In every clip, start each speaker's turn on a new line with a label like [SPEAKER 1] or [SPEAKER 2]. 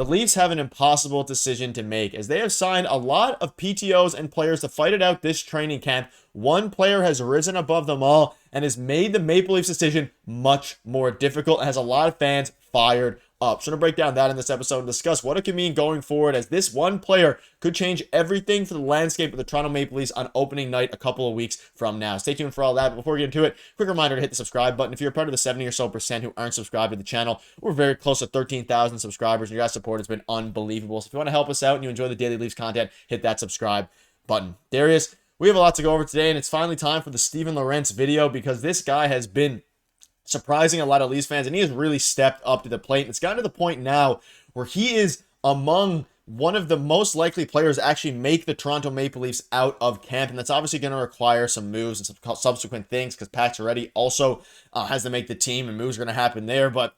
[SPEAKER 1] The Leafs have an impossible decision to make as they have signed a lot of PTOs and players to fight it out this training camp. One player has risen above them all and has made the Maple Leafs decision much more difficult and has a lot of fans fired up. So I'm going to break down that in this episode and discuss what it can mean going forward, as this one player could change everything for the landscape of the Toronto Maple Leafs on opening night a couple of weeks from now. Stay tuned for all that. But before we get into it, quick reminder to hit the subscribe button. If you're a part of the 70 or so percent who aren't subscribed to the channel, we're very close to 13,000 subscribers, and your guys' support has been unbelievable. So if you want to help us out and you enjoy the daily Leafs content, hit that subscribe button. Darius, we have a lot to go over today, and it's finally time for the Steven Lorentz video, because this guy has been surprising a lot of Leafs fans, and he has really stepped up to the plate. And it's gotten to the point now where he is among one of the most likely players to actually make the Toronto Maple Leafs out of camp, and that's obviously going to require some moves and some subsequent things, because Pacioretty also has to make the team, and moves are going to happen there. But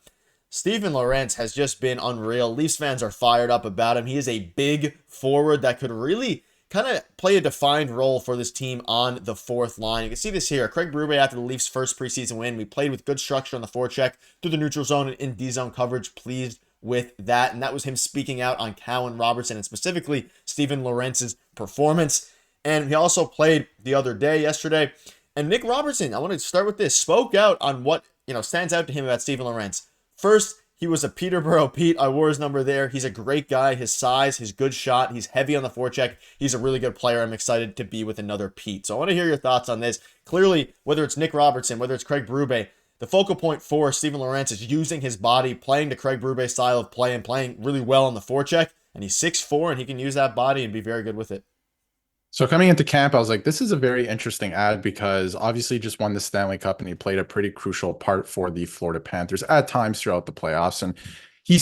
[SPEAKER 1] Steven Lorentz has just been unreal. Leafs fans are fired up about him. He is a big forward that could really kind of play a defined role for this team on the fourth line. You can see this here. Craig Berube, after the Leafs' first preseason win, we played with good structure on the forecheck through the neutral zone and in D-zone coverage. Pleased with that. And that was him speaking out on Cowan Robertson and specifically Steven Lorentz's performance. And he also played the other day, yesterday. And Nick Robertson, I want to start with this, spoke out on what, stands out to him about Steven Lorentz. First, he was a Peterborough Pete. I wore his number there. He's a great guy. His size, his good shot. He's heavy on the forecheck. He's a really good player. I'm excited to be with another Pete. So I want to hear your thoughts on this. Clearly, whether it's Nick Robertson, whether it's Craig Berube, the focal point for Steven Lorentz is using his body, playing the Craig Berube style of play, and playing really well on the forecheck. And he's 6'4", and he can use that body and be very good with it.
[SPEAKER 2] So coming into camp, I was like, this is a very interesting ad, because obviously just won the Stanley Cup and he played a pretty crucial part for the Florida Panthers at times throughout the playoffs. And he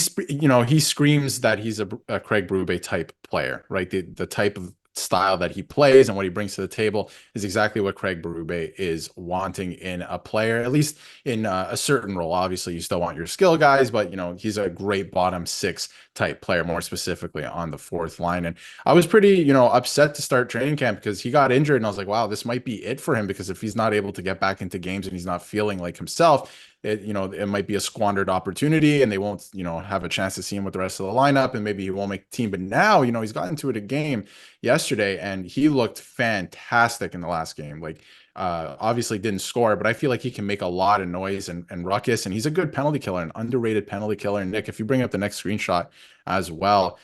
[SPEAKER 2] screams that he's a Craig Berube type player, right? The type of style that he plays and what he brings to the table is exactly what Craig Berube is wanting in a player, at least in a certain role. Obviously, you still want your skill guys, but he's a great bottom six type player, more specifically on the fourth line. And I was pretty, upset to start training camp because he got injured, and I was like, wow, this might be it for him, because if he's not able to get back into games and he's not feeling like himself, it might be a squandered opportunity, and they won't, have a chance to see him with the rest of the lineup, and maybe he won't make the team. But now, he's gotten into it a game yesterday, and he looked fantastic in the last game. Like, obviously didn't score, but I feel like he can make a lot of noise and ruckus, and he's a good penalty killer, an underrated penalty killer. And Nick, if you bring up the next screenshot as well,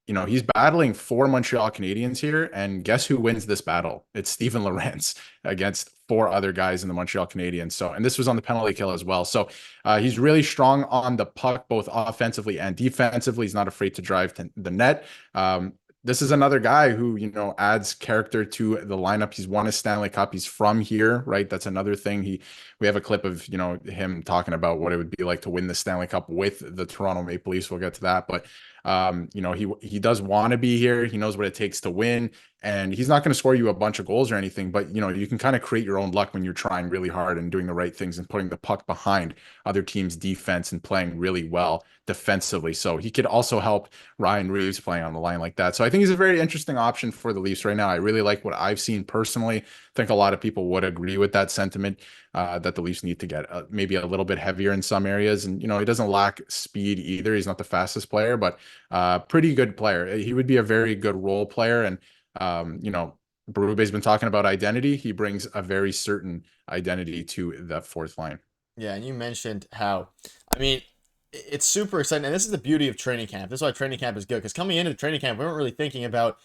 [SPEAKER 2] he's battling 4 Montreal Canadiens here, and guess who wins this battle? It's Steven Lorentz against 4 other guys in the Montreal Canadiens. So, and this was on the penalty kill as well. So he's really strong on the puck, both offensively and defensively. He's not afraid to drive to the net. This is another guy who, adds character to the lineup. He's won a Stanley Cup. He's from here, right? That's another thing. We have a clip of, him talking about what it would be like to win the Stanley Cup with the Toronto Maple Leafs. We'll get to that. But, he does want to be here. He knows what it takes to win, and he's not going to score you a bunch of goals or anything, but, you can kind of create your own luck when you're trying really hard and doing the right things and putting the puck behind other teams' defense and playing really well defensively. So he could also help Ryan Reeves playing on the line like that. So I think he's a very interesting option for the Leafs right now. I really like what I've seen personally. I think a lot of people would agree with that sentiment, that the Leafs need to get maybe a little bit heavier in some areas. And, he doesn't lack speed either. He's not the fastest player, but pretty good player. He would be a very good role player. And, Berube's been talking about identity. He brings a very certain identity to the fourth line.
[SPEAKER 1] Yeah, and you mentioned how, it's super exciting. And this is the beauty of training camp. This is why training camp is good, because coming into the training camp, we weren't really thinking about,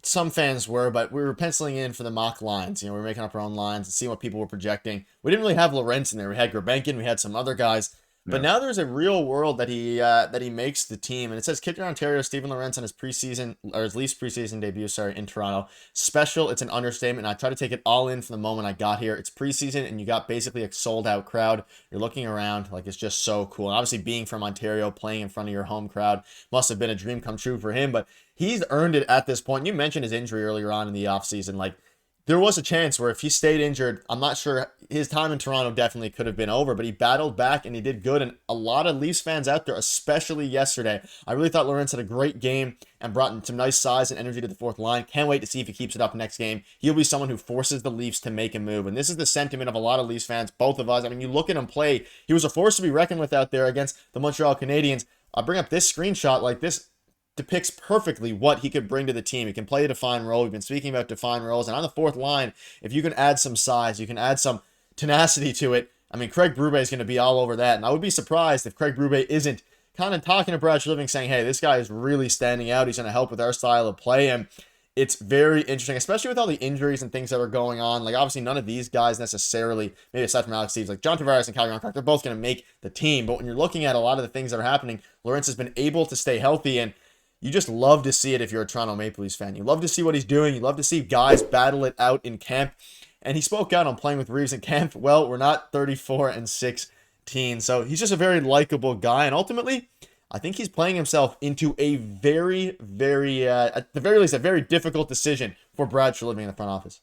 [SPEAKER 1] some fans were, but we were penciling in for the mock lines. We were making up our own lines and seeing what people were projecting. We didn't really have Lorentz in there. We had Grabenkin, we had some other guys. But now there's a real world that he makes the team. And it says Kitchener, Ontario, Steven Lorentz on his preseason, or his Leafs preseason debut, in Toronto. Special, it's an understatement. And I try to take it all in from the moment I got here. It's preseason, and you got basically a sold-out crowd. You're looking around, like, it's just so cool. And obviously, being from Ontario, playing in front of your home crowd must have been a dream come true for him. But he's earned it at this point. You mentioned his injury earlier on in the offseason. Like, there was a chance where if he stayed injured, I'm not sure, his time in Toronto definitely could have been over, but he battled back and he did good. And a lot of Leafs fans out there, especially yesterday, I really thought Lorentz had a great game and brought some nice size and energy to the fourth line. Can't wait to see if he keeps it up next game. He'll be someone who forces the Leafs to make a move. And this is the sentiment of a lot of Leafs fans, both of us. You look at him play, he was a force to be reckoned with out there against the Montreal Canadiens. I bring up this screenshot, like this depicts perfectly what he could bring to the team. He can play a defined role. We've been speaking about defined roles. And on the fourth line, if you can add some size, you can add some tenacity to it. I mean, Craig Berube is going to be all over that. And I would be surprised if Craig Berube isn't kind of talking to Brad Treliving saying, hey, this guy is really standing out. He's going to help with our style of play. And it's very interesting, especially with all the injuries and things that are going on. Like, obviously, none of these guys necessarily, maybe aside from Alex Steves, like John Tavares and Kyle Yarncroc, they're both going to make the team. But when you're looking at a lot of the things that are happening, Lorentz has been able to stay healthy, and you just love to see it if you're a Toronto Maple Leafs fan. You love to see what he's doing. You love to see guys battle it out in camp. And he spoke out on playing with Reeves in camp. Well, we're not 34-16, so he's just a very likable guy. And ultimately, I think he's playing himself into a very, very, at the very least, a very difficult decision for Brad Treliving in the front office.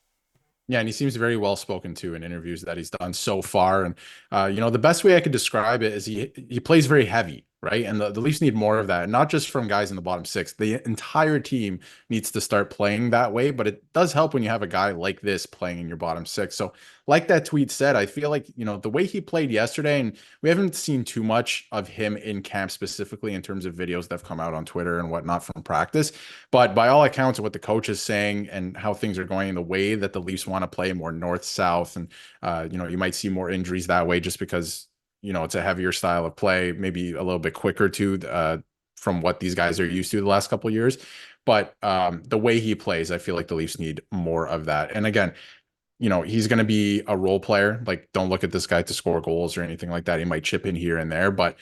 [SPEAKER 2] Yeah, and he seems very well spoken to in interviews that he's done so far. And the best way I could describe it is he plays very heavy, right? And the Leafs need more of that, not just from guys in the bottom six. The entire team needs to start playing that way, but it does help when you have a guy like this playing in your bottom six. So like that tweet said, I feel like, the way he played yesterday, and we haven't seen too much of him in camp specifically in terms of videos that have come out on Twitter and whatnot from practice. But by all accounts of what the coach is saying and how things are going, the way that the Leafs want to play more north-south, and, you might see more injuries that way just because, it's a heavier style of play, maybe a little bit quicker too, from what these guys are used to the last couple of years. But the way he plays, I feel like the Leafs need more of that. And again, he's going to be a role player. Like, don't look at this guy to score goals or anything like that. He might chip in here and there, but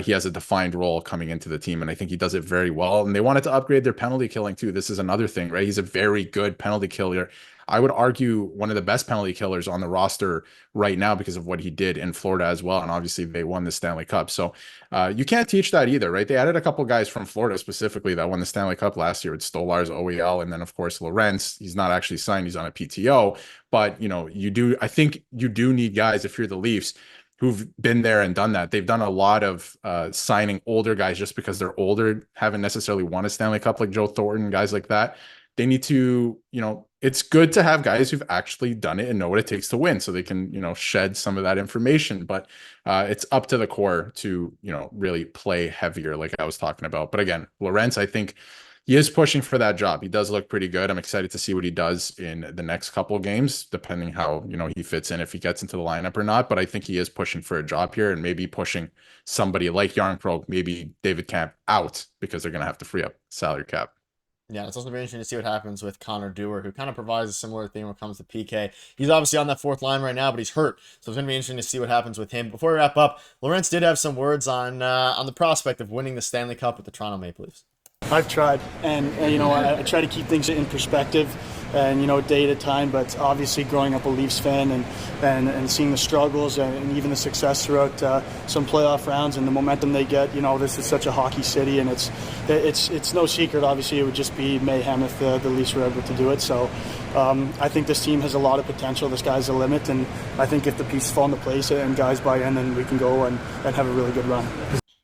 [SPEAKER 2] he has a defined role coming into the team, and I think he does it very well. And they wanted to upgrade their penalty killing too. This is another thing, right? He's a very good penalty killer. I would argue one of the best penalty killers on the roster right now because of what he did in Florida as well. And obviously they won the Stanley Cup. So you can't teach that either, right? They added a couple guys from Florida specifically that won the Stanley Cup last year with Stolarz, OEL, and then of course Lorentz. He's not actually signed. He's on a PTO, but I think you do need guys if you're the Leafs who've been there and done that. They've done a lot of signing older guys just because they're older, haven't necessarily won a Stanley Cup like Joe Thornton, guys like that. They need to, it's good to have guys who've actually done it and know what it takes to win so they can, shed some of that information. But it's up to the core to, really play heavier like I was talking about. But again, Lorentz, I think he is pushing for that job. He does look pretty good. I'm excited to see what he does in the next couple of games, depending how, he fits in, if he gets into the lineup or not. But I think he is pushing for a job here and maybe pushing somebody like Yarncroc, maybe David Kampf out because they're going to have to free up salary cap.
[SPEAKER 1] Yeah, it's also very interesting to see what happens with Connor Dewar, who kind of provides a similar thing when it comes to PK. He's obviously on that fourth line right now, but he's hurt, so it's going to be interesting to see what happens with him. Before we wrap up, Lorentz did have some words on the prospect of winning the Stanley Cup with the Toronto Maple Leafs.
[SPEAKER 3] I've tried, and I try to keep things in perspective, and day at a time. But obviously, growing up a Leafs fan and seeing the struggles and even the success throughout some playoff rounds and the momentum they get, this is such a hockey city, and it's no secret. Obviously, it would just be mayhem if the Leafs were able to do it. So I think this team has a lot of potential. The sky's the limit, and I think if the pieces fall into place and guys buy in, then we can go and have a really good run.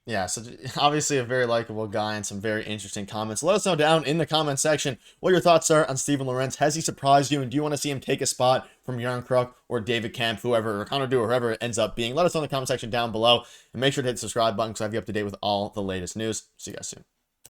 [SPEAKER 1] Yeah, so obviously a very likable guy and some very interesting comments. Let us know down in the comment section what your thoughts are on Steven Lorentz. Has he surprised you, and do you want to see him take a spot from Yarncroc or David Kampf, whoever, or Connor Dewar, whoever it ends up being? Let us know in the comment section down below, and make sure to hit the subscribe button because I have you up to date with all the latest news. See you guys soon.